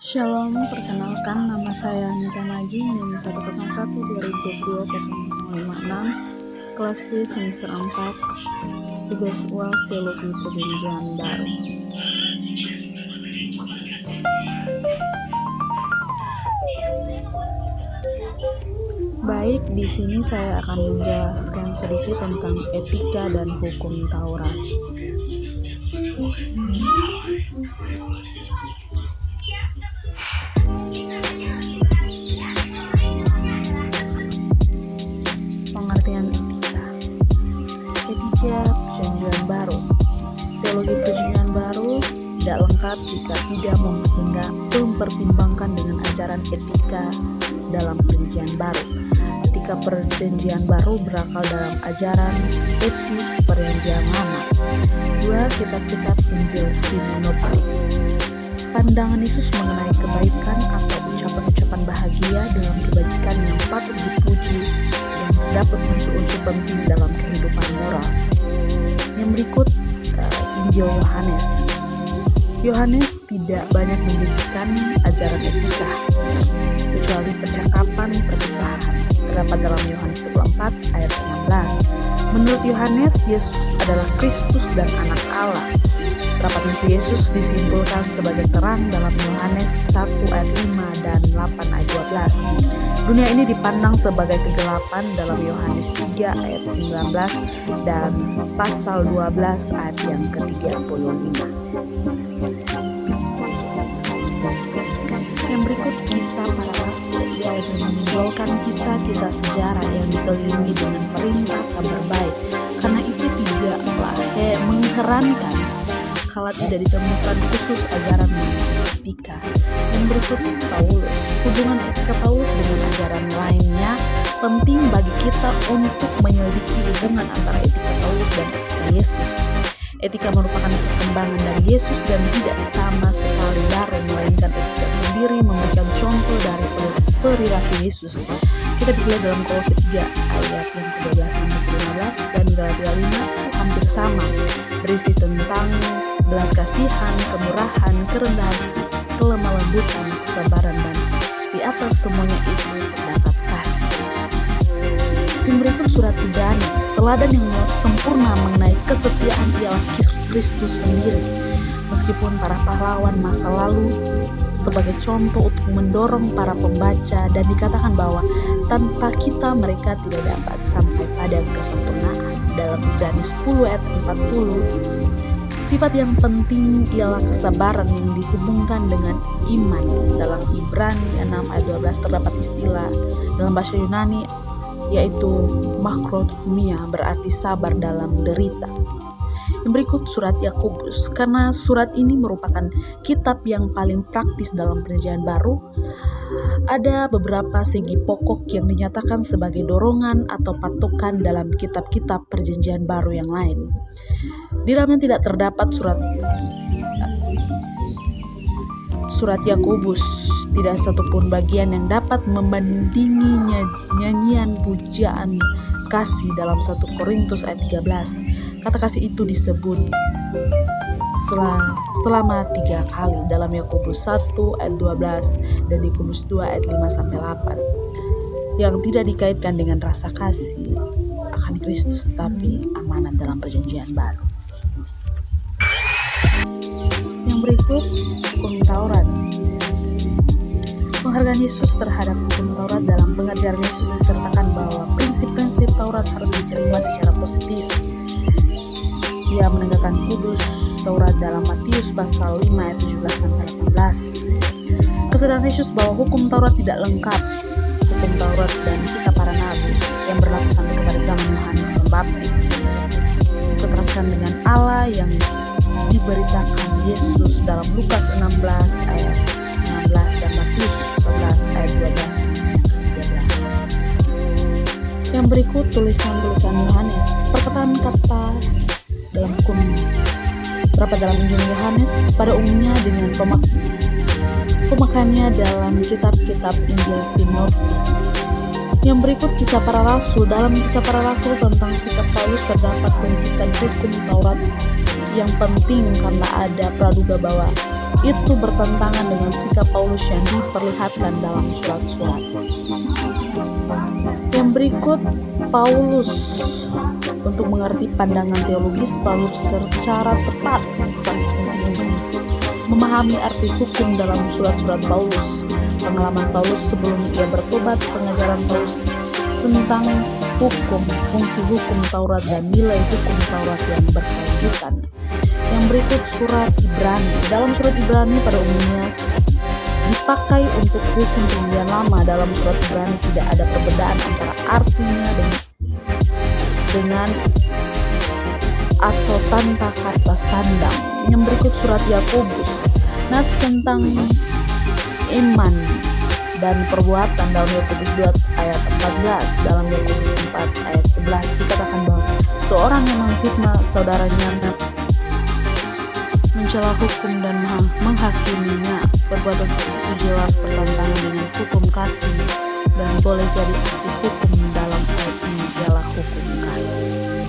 Shalom, perkenalkan nama saya Anita Magi, NIM 101-2022-0056, kelas B semester 4, tugas UAS Teologi Perjanjian Baru. Baik, di sini saya akan menjelaskan sedikit tentang etika dan hukum Taurat. Pengertian etika. Etika Perjanjian Baru. Teologi Perjanjian Baru tidak lengkap jika tidak mempertimbangkan dengan ajaran etika dalam Perjanjian Baru. Etika Perjanjian Baru berakar dalam ajaran etis Perjanjian Lama. 2. Kitab-kitab Injil Sinoptik. Pandangan Yesus mengenai kebaikan atau ucapan-ucapan bahagia dalam kebajikan yang patut dipuji dan terdapat unsur-unsur penting dalam kehidupan moral. Yang berikut Injil Yohanes. Yohanes tidak banyak menjanjikan ajaran etika, kecuali percakapan perpisahan, terdapat dalam Yohanes 24 ayat 16. Menurut Yohanes, Yesus adalah Kristus dan anak Allah. Terdapat misi Yesus disimpulkan sebagai terang dalam Yohanes 1 ayat 5 dan 8 ayat 12. Dunia ini dipandang sebagai kegelapan dalam Yohanes 3 ayat 19 dan pasal 12 ayat yang ke-35. Yang berikut kisah para rasul, yaitu menonjolkan kisah-kisah sejarah yang dikelilingi dengan perintah kabar baik. Karena itu tidaklah mengherankan kalau tidak ditemukan khusus ajaran etika. Yang berikut Paulus. Hubungan etika Paulus dengan ajaran lainnya penting bagi kita untuk menyelidiki hubungan antara etika Paulus dan etika Yesus. Etika merupakan perkembangan dari Yesus dan tidak sama sekali baru, melainkan etika sendiri memberikan contoh dari perilaku Yesus. Kita bisa lihat dalam Kolose 3 ayat yang ke-12 sampai ke-15 dan Galatia 5 hampir sama, berisi tentang belas kasihan, kemurahan, kerendahan, kelemah lembutan, kesabaran, dan di atas semuanya itu terdapat kasih. Yang berikut surat Ibrani, teladan yang sempurna mengenai kesetiaan ialah Kristus sendiri. Meskipun para pahlawan masa lalu sebagai contoh untuk mendorong para pembaca, dan dikatakan bahwa tanpa kita mereka tidak dapat sampai pada kesempurnaan dalam Ibrani 10 ayat 40. Sifat yang penting ialah kesabaran yang dihubungkan dengan iman. Dalam Ibrani 6 ayat 12 terdapat istilah dalam bahasa Yunani yaitu makrothumia, berarti sabar dalam derita. Yang berikut surat Yakobus. Karena surat ini merupakan kitab yang paling praktis dalam Perjanjian Baru, ada beberapa segi pokok yang dinyatakan sebagai dorongan atau patokan dalam kitab-kitab Perjanjian Baru yang lain. Di dalamnya tidak terdapat surat Yakobus, tidak satupun bagian yang dapat membandingi nyanyian pujaan kasih dalam 1 Korintus ayat 13. Kata kasih itu disebut selama 3 kali dalam Yakobus 1 ayat 12 dan Yakobus 2 ayat 5-8, yang tidak dikaitkan dengan rasa kasih akan Kristus tetapi amanat dalam Perjanjian Baru. Yang berikut hukum Taurat. Penghargaan Yesus terhadap hukum Taurat. Dalam pengajaran Yesus disertakan bahwa prinsip-prinsip Taurat harus diterima secara positif. Ia menegakkan kudus Taurat dalam Matius pasal 5 ayat 17-18. Kesadaran Yesus bahwa hukum Taurat tidak lengkap, hukum Taurat dan kitab para nabi yang berlaku sampai kepada zaman Yohanes Pembaptis, dikontraskan dengan Allah yang diberitakan Yesus dalam Lukas 16 ayat 16 dan Matius 11 ayat 12-13. Yang berikut tulisan-tulisan Yohanes. Perkataan kata dalam hukum terdapat dalam Injil Yohanes pada umumnya dengan pemakaiannya dalam kitab-kitab Injil Sinoptik. Yang berikut kisah para rasul. Dalam kisah para rasul tentang sikap Paulus terdapat penelitian hukum Taurat yang penting karena ada praduga bahwa itu bertentangan dengan sikap Paulus yang diperlihatkan dalam surat-surat. Yang berikut, Paulus untuk mengerti pandangan teologis Paulus secara tepat sangat penting untuk memahami arti hukum dalam surat-surat Paulus, pengalaman Paulus sebelum ia bertobat, pengajaran Paulus tentang hukum, fungsi hukum Taurat dan nilai hukum Taurat yang berkelanjutan. Yang berikut surat Ibrani. Dalam surat Ibrani pada umumnya dipakai untuk hukum perjanjian lama. Dalam surat Ibrani tidak ada perbedaan antara artinya dengan atau tanpa kata sandang. Yang berikut surat Yakobus. Nats tentang iman dan perbuatan dalam Yakobus 2 ayat 14, dalam Yakobus 4 ayat 11 dikatakan bahwa seorang yang menghina saudaranya, mencela hukum dan menghakiminya, perbuatan seperti itu jelas bertentangan dengan hukum kasih dan boleh jadi arti hukum dalam ayat ini ialah hukum kasih.